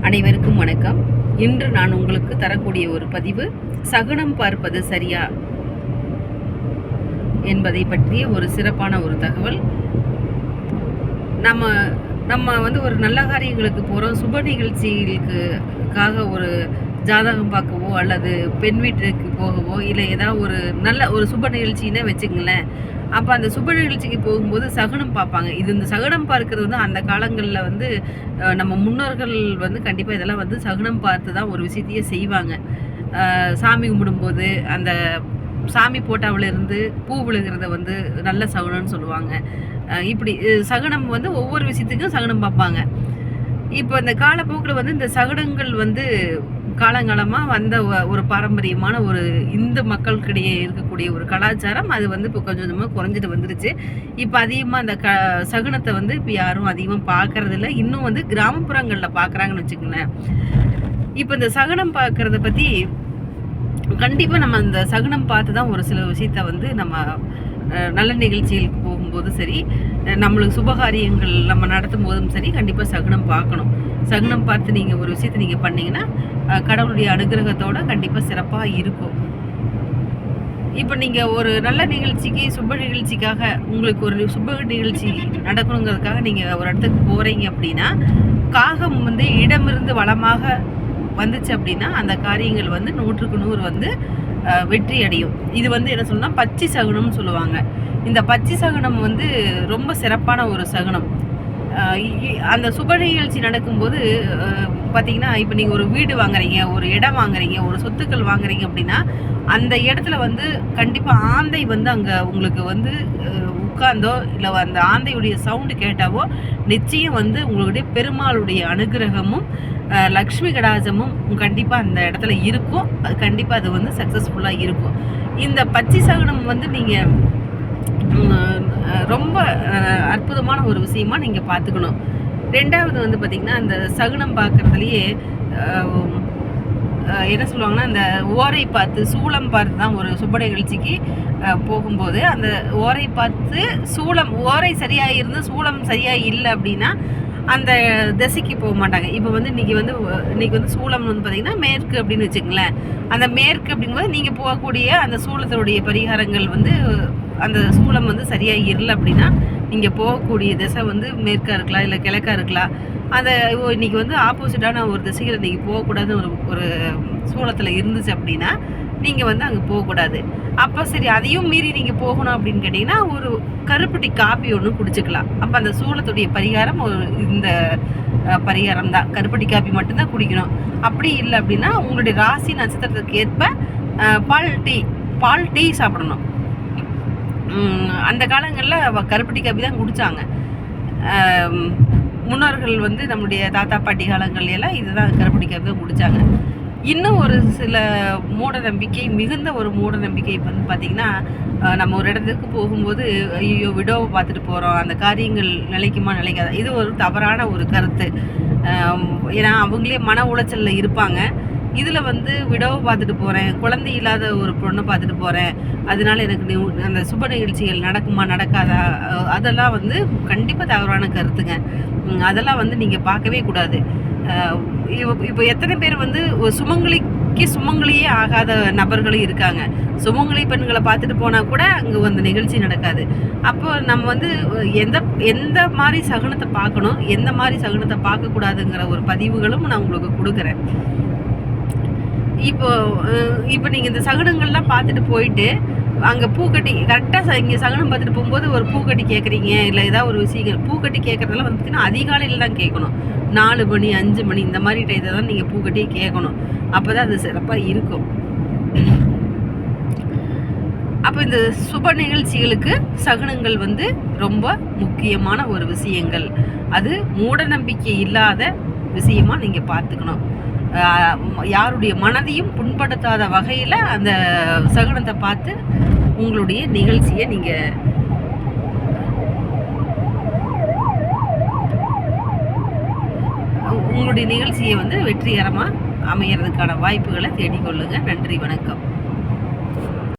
அனைவருக்கும் வணக்கம். இன்று நான் உங்களுக்கு தரக்கூடிய ஒரு பதிவு, சகுனம் பார்ப்பது சரியா என்பதை பற்றிய ஒரு சிறப்பான ஒரு தகவல். நம்ம ஒரு நல்ல காரியங்களுக்கு போகிறோம், சுப நிகழ்ச்சிகளுக்காக ஒரு ஜாதகம் பார்க்கவோ அல்லது பெண் வீட்டுக்கு போகவோ, இல்லை ஏதாவது ஒரு நல்ல ஒரு சுப நிகழ்ச்சின்னே வச்சுங்களேன். அப்போ அந்த சுப நிகழ்ச்சிக்கு போகும்போது சகுனம் பார்ப்பாங்க. இந்த சகுனம் பார்க்கறது அந்த காலங்களில் நம்ம முன்னோர்கள் கண்டிப்பாக இதெல்லாம் சகுனம் பார்த்து தான் ஒரு விஷயத்தையே செய்வாங்க. சாமி கும்பிடும்போது அந்த சாமி போட்டாவிலிருந்து பூ விழுகிறத நல்ல சகுனம்னு சொல்லுவாங்க. இப்படி சகுனம் ஒவ்வொரு விஷயத்துக்கும் சகுனம் பார்ப்பாங்க. இப்போ இந்த காலப்போக்கில் இந்த சகுனங்கள் காலங்காலமாக வந்த ஒரு பாரம்பரியமான ஒரு இந்து மக்களுக்கிடையே இருக்கக்கூடிய ஒரு கலாச்சாரம். அது இப்போ கொஞ்சம் கொஞ்சமாக குறைஞ்சிட்டு வந்துருச்சு. இப்போ அதிகமாக அந்த சகுனத்தை இப்போ யாரும் அதிகமாக பார்க்கறதில்ல. இன்னும் கிராமப்புறங்களில் பார்க்குறாங்கன்னு வச்சுக்கோங்களேன். இப்போ இந்த சகுனம் பார்க்குறத பற்றி கண்டிப்பாக நம்ம அந்த சகுனம் பார்த்து தான் ஒரு சில விஷயத்த நம்ம நல்ல நிகழ்ச்சிகளுக்கு போகும்போது சரி, நம்மளுக்கு சுபகாரியங்கள் நம்ம நடத்தும் போதும் சரி, கண்டிப்பாக சகுனம் பார்க்கணும். சகுனம் பார்த்து நீங்கள் ஒரு விஷயத்தை நீங்கள் பண்ணிங்கன்னா கடவுளுடைய அனுகிரகத்தோடு கண்டிப்பாக சிறப்பாக இருக்கும். இப்போ நீங்கள் ஒரு நல்ல நிகழ்ச்சிக்கு, சுப நிகழ்ச்சிக்காக, உங்களுக்கு ஒரு சுப நிகழ்ச்சி நடக்கணுங்கிறதுக்காக நீங்கள் ஒரு இடத்துக்கு போகிறீங்க அப்படின்னா, காகம் இடமிருந்து வளமாக வந்துச்சு அப்படின்னா அந்த காரியங்கள் 100க்கு 100 வெற்றி அடையும். இது என்ன சொல்லணும்னா பச்சை சகுனம்னு சொல்லுவாங்க. இந்த பச்சை சகுனம் ரொம்ப சிறப்பான ஒரு சகுனம். அந்த சுப நிகழ்ச்சி நடக்கும்போது பார்த்தீங்கன்னா, இப்போ நீங்கள் ஒரு வீடு வாங்குறீங்க, ஒரு இடம் வாங்குறீங்க, ஒரு சொத்துக்கள் வாங்குறீங்க அப்படின்னா, அந்த இடத்துல கண்டிப்பாக ஆந்தை அங்கே உங்களுக்கு உட்கார்ந்தோ இல்லை அந்த ஆந்தையுடைய சவுண்டு கேட்டாவோ நிச்சயம் உங்களுடைய பெருமாளுடைய அனுகிரகமும் லக்ஷ்மி கடாஜமும் கண்டிப்பாக அந்த இடத்துல இருக்கும். அது கண்டிப்பாக அது சக்ஸஸ்ஃபுல்லாக இருக்கும். இந்த பச்சை சகுனம் நீங்கள் ரொம்ப அற்புதமான ஒரு விஷயமா நீங்கள் பார்த்துக்கணும். ரெண்டாவது பார்த்திங்கன்னா, அந்த சகுனம் பார்க்குறதுலையே என்ன சொல்லுவாங்கன்னா, அந்த ஓரை பார்த்து சூளம் பார்த்து தான் ஒரு சுப நிகழ்ச்சிக்கு போகும்போது அந்த ஓரை பார்த்து ஓரை சரியாக இருந்து சூளம் சரியாக இல்லை அப்படின்னா அந்த திசைக்கு போக மாட்டாங்க. இப்போ இன்றைக்கி சூளம் பார்த்திங்கன்னா மேற்கு அப்படின்னு வச்சுக்கங்களேன். அந்த மேற்கு அப்படிங்கும்போது நீங்கள் போகக்கூடிய அந்த சூளத்தினுடைய பரிகாரங்கள் அந்த சூளம் சரியாக இல்லை அப்படின்னா நீங்கள் போகக்கூடிய திசை மேற்காக இருக்கலாம், இல்லை கிழக்காக இருக்கலாம். அதை இன்றைக்கி ஆப்போசிட்டான ஒரு திசையில் நீங்கள் போகக்கூடாதுன்னு ஒரு சூளத்தில் இருந்துச்சு அப்படின்னா நீங்கள் அங்கே போகக்கூடாது. அப்போ சரி, அதையும் மீறி நீங்கள் போகணும் அப்படின்னு கேட்டிங்கன்னா ஒரு கருப்பட்டி காப்பி ஒன்று குடிச்சிக்கலாம். அப்போ அந்த சூளத்துடைய பரிகாரம் இந்த பரிகாரம் தான். கருப்பட்டி காப்பி மட்டும்தான் குடிக்கணும். அப்படி இல்லை அப்படின்னா உங்களுடைய ராசி நட்சத்திரத்துக்கு ஏற்ப பால் டீ சாப்பிடணும். அந்த காலங்களில் கருப்பட்டி காப்பி தான் குடித்தாங்க முன்னோர்கள். நம்முடைய தாத்தா பாட்டி காலங்கள்லாம் இதுதான் கருப்பட்டி காப்பி தான் குடித்தாங்க. இன்னும் ஒரு சில மூட நம்பிக்கை, மிகுந்த ஒரு மூட நம்பிக்கை பார்த்திங்கன்னா, நம்ம ஒரு இடத்துக்கு போகும்போது ஐயோ விடோவை பார்த்துட்டு போகிறோம், அந்த காரியங்கள் நிலைக்குமா நிலைக்காத, இது ஒரு தவறான ஒரு கருத்து. ஏன்னா அவங்களே மன உளைச்சலில் இருப்பாங்க. இதில் விடோவை பார்த்துட்டு போகிறேன், குழந்தை இல்லாத ஒரு பொண்ணை பார்த்துட்டு போகிறேன், அதனால எனக்கு அந்த சுப நிகழ்ச்சிகள் நடக்குமா நடக்காதா, அதெல்லாம் கண்டிப்பாக தவறான கருத்துங்க. அதெல்லாம் நீங்கள் பார்க்கவே கூடாது. இப்போ எத்தனை பேர் சுமங்கலியே ஆகாத நபர்களும் இருக்காங்க. சுமங்கலி பெண்களை பார்த்துட்டு போனால் கூட அங்கே நிகழ்ச்சி நடக்காது. அப்போ நம்ம எந்த மாதிரி சகுனத்தை பார்க்கணும், எந்த மாதிரி சகுனத்தை பார்க்கக்கூடாதுங்கிற ஒரு பதிவுகளும் நான் உங்களுக்கு கொடுக்குறேன். இப்போ நீங்கள் இந்த சகுனங்கள்லாம் பார்த்துட்டு போயிட்டு அங்கே பூக்கட்டி கரெக்டாக இங்கே சகுனம் பார்த்துட்டு போகும்போது ஒரு பூக்கட்டி கேட்குறீங்க, இல்லை ஏதாவது ஒரு விஷயங்கள் பூக்கட்டி கேட்குறதெல்லாம் பார்த்திங்கன்னா அதிகாலையில் தான் கேட்கணும். 4 மணி 5 மணி இந்த மாதிரி டைத்தை தான் நீங்கள் பூக்கட்டியே கேட்கணும். அப்போ தான் அது சிறப்பாக இருக்கும். அப்போ இந்த சுப நிகழ்ச்சிகளுக்கு சகுனங்கள் ரொம்ப முக்கியமான ஒரு விஷயங்கள். அது மூட நம்பிக்கை இல்லாத விஷயமாக நீங்கள் பார்த்துக்கணும். யாருடைய மனதையும் புண்படுத்தாத வகையில் அந்த சகுனத்தை பார்த்து உங்களுடைய நிகழ்ச்சியை நீங்கள் வெற்றிகரமாக அமையறதுக்கான வாய்ப்புகளை தேடிக்கொள்ளுங்க. நன்றி, வணக்கம்.